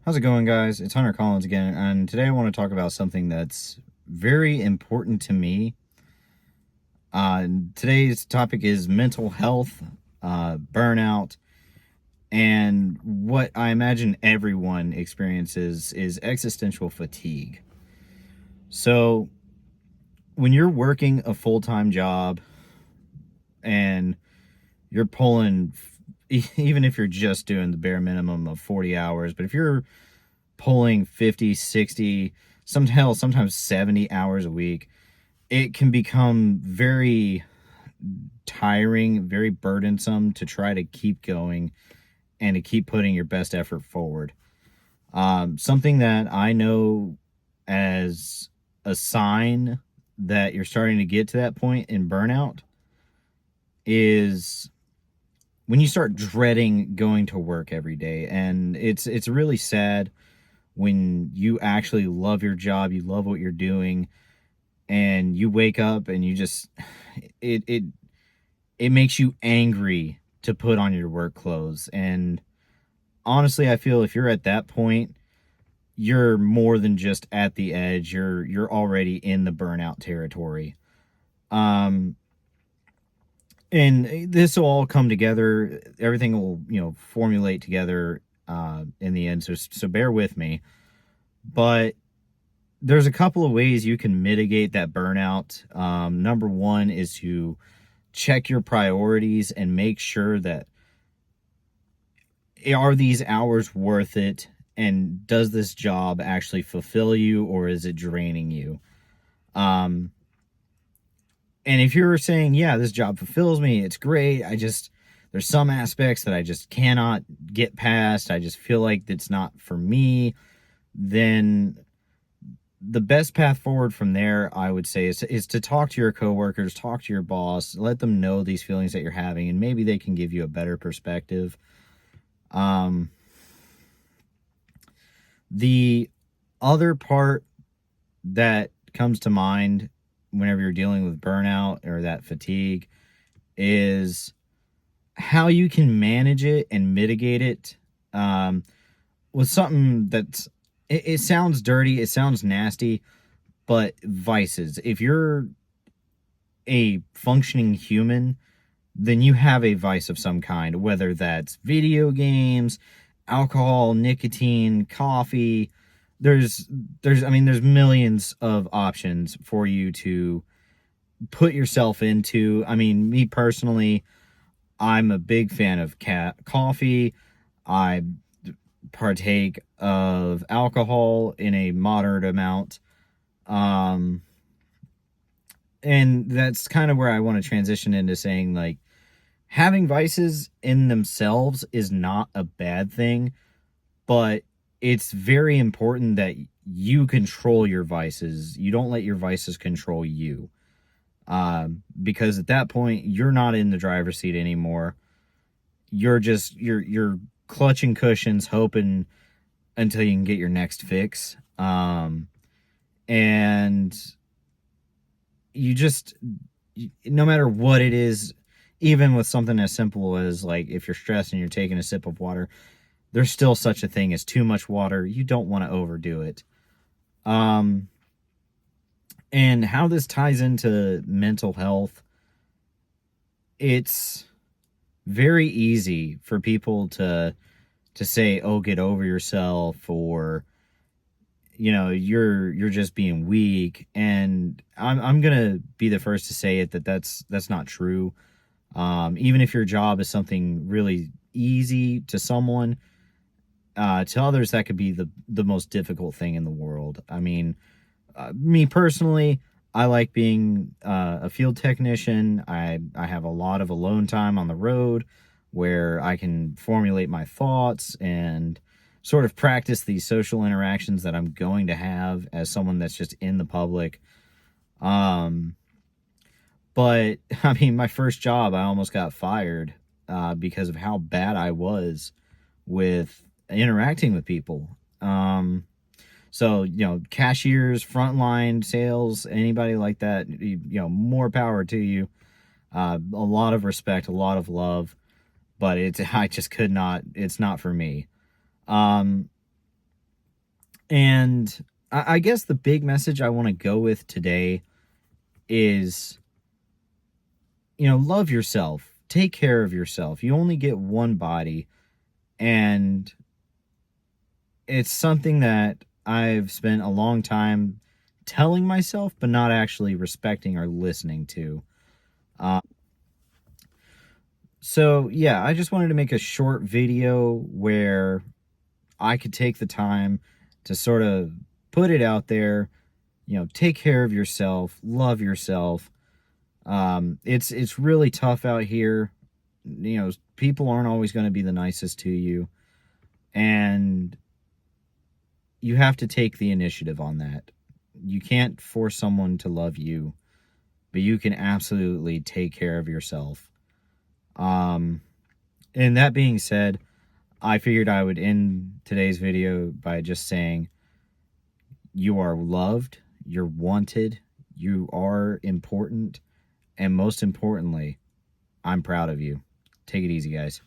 How's it going, guys? It's Hunter Collins again, and today I want to talk about something that's very important to me. Today's topic is mental health, burnout, and what I imagine everyone experiences is existential fatigue. So, when you're working a full time job and you're pulling, even if you're just doing the bare minimum of 40 hours, but if you're pulling 50, 60, sometimes 70 hours a week, it can become very tiring, very burdensome to try to keep going and to keep putting your best effort forward. Something that I know as a sign that you're starting to get to that point in burnout is when you start dreading going to work every day. And it's really sad when you actually love your job, you love what you're doing, and you wake up and you just it it it makes you angry to put on your work clothes. And honestly, I feel if you're at that point, you're more than just at the edge. You're already in the burnout territory. Um and this will all come together. Everything will, formulate together in the end. So bear with me. But there's a couple of ways you can mitigate that burnout. Number one is to check your priorities and make sure that are these hours worth it, and does this job actually fulfill you, or is it draining you? Um, and if you're saying, yeah, this job fulfills me, it's great. There's some aspects that I just cannot get past. I just feel like it's not for me. Then the best path forward from there, I would say, is to talk to your coworkers, talk to your boss, let them know these feelings that you're having, and maybe they can give you a better perspective. Um, the other part that comes to mind whenever you're dealing with burnout or that fatigue is how you can manage it and mitigate it, with something it sounds dirty, it sounds nasty, but vices. If you're a functioning human, then you have a vice of some kind, whether that's video games, alcohol, nicotine, coffee. There's there's millions of options for you to put yourself into. I mean, me personally, I'm a big fan of coffee. I partake of alcohol in a moderate amount. Um, and that's kind of where I want to transition into saying, like, having vices in themselves is not a bad thing, but it's very important that you control your vices. You don't let your vices control you. Because at that point, you're not in the driver's seat anymore. You're clutching cushions, hoping until you can get your next fix. And you just, no matter what it is, even with something as simple as, like, if you're stressed and you're taking a sip of water, there's still such a thing as too much water. You don't want to overdo it. Um, and how this ties into mental health, it's very easy for people to say, "Oh, get over yourself," or you're just being weak. And I'm gonna be the first to say it, that's not true. Even if your job is something really easy to someone, to others that could be the most difficult thing in the world. I mean, me personally, I like being a field technician. I have a lot of alone time on the road where I can formulate my thoughts and sort of practice these social interactions that I'm going to have as someone that's just in the public. Um, but I mean, my first job, I almost got fired because of how bad I was with interacting with people. So, cashiers, frontline sales, anybody like that, more power to you. A lot of respect, a lot of love, but I just could not, it's not for me. Um, And I guess the big message I want to go with today is, love yourself. Take care of yourself. You only get one body. And it's something that I've spent a long time telling myself, but not actually respecting or listening to. Uh, so, yeah, I just wanted to make a short video where I could take the time to sort of put it out there, take care of yourself, love yourself. It's really tough out here. People aren't always going to be the nicest to you, and you have to take the initiative on that. You can't force someone to love you, but you can absolutely take care of yourself. Um, and that being said, I figured I would end today's video by just saying you are loved, you're wanted, you are important, and most importantly, I'm proud of you. Take it easy, guys.